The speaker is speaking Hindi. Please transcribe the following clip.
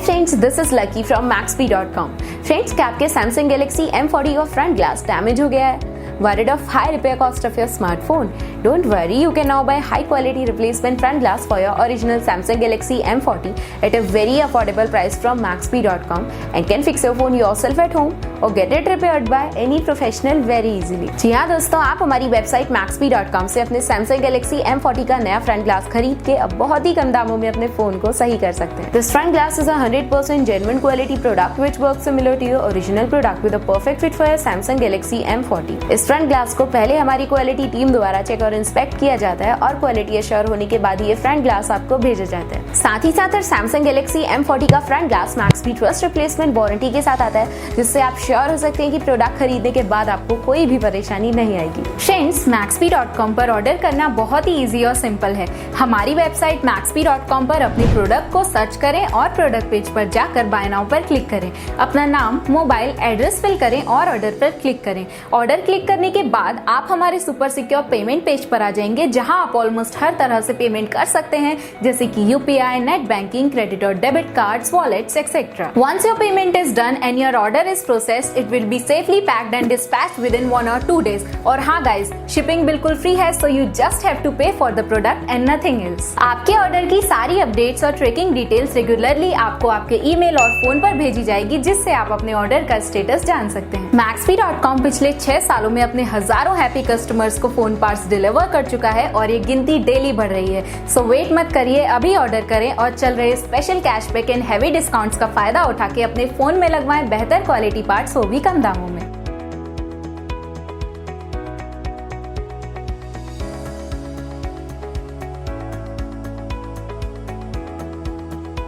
Friends, this is lucky from Maxbhi.com। Friends, क्या आपके Samsung Galaxy M40 का फ्रंट ग्लास डैमेज हो गया है? Worried of high repair cost of your smartphone? Don't worry, you can now buy high quality replacement front glass for your original Samsung Galaxy M40 at a very affordable price from Maxbhi.com and can fix your phone yourself at home or get it repaired by any professional very easily। जी हाँ दोस्तों, आप हमारी वेबसाइट Maxbhi.com से अपने Samsung Galaxy M40 का नया फ्रंट ग्लास खरीद के अब बहुत ही कम दामों में अपने फोन को सही कर सकते हैं। This front glass is a 100% genuine quality product which works similar to your original product with a perfect fit for your Samsung Galaxy M40। इस फ्रंट ग्लास को पहले हमारी क्वालिटी टीम द्वारा चेक और इंस्पेक्ट किया जाता है और क्वालिटी एश्योर होने के बाद ये फ्रंट ग्लास आपको भेजा जाता है। साथ ही साथ Samsung Galaxy M40 का front glass Maxbhi trust replacement warranty के साथ आता है, जिससे आप श्योर हो सकते हैं कि प्रोडक्ट खरीदने के बाद आपको कोई भी परेशानी नहीं आएगी। फ्रेंड्स, Maxbhi.com पर ऑर्डर करना बहुत ही इजी और सिंपल है। हमारी वेबसाइट Maxbhi.com पर अपने प्रोडक्ट को सर्च करें और प्रोडक्ट पेज पर जाकर बाय नाउ पर क्लिक करें। अपना नाम, मोबाइल, एड्रेस फिल करें और ऑर्डर पर क्लिक करें। ऑर्डर क्लिक करने के बाद आप हमारे सुपर सिक्योर पेमेंट पेज पर आ जाएंगे, जहां आप ऑलमोस्ट हर तरह से पेमेंट कर सकते हैं, जैसे कि यूपीआई, नेट बैंकिंग, क्रेडिट और debit cards, wallets etcetera. Once your payment is done and your order is processed, it will be safely packed and dispatched within 1 or 2 days। और हाँ गाइस, शिपिंग बिल्कुल फ्री है, so you just have to pay for the product and nothing else। आपके ऑर्डर की सारी अपडेट्स और ट्रैकिंग डिटेल्स रेगुलरली आपको आपके ईमेल और फोन पर भेजी जाएगी, जिससे आप अपने ऑर्डर का स्टेटस जान सकते हैं। Maxbhi.com पिछले 6 सालों में अपने हजारों हैप्पी कस्टमर्स को फोन पार्ट्स डिलीवर कर चुका है और ये गिनती डेली बढ़ रही है। सो वेट मत करिए, अभी ऑर्डर करें और चल रहे special cashback and heavy discounts का फायदा उठा के अपने फोन में लगवाएं बेहतर क्वालिटी पार्ट्स, वो भी कम दामों में।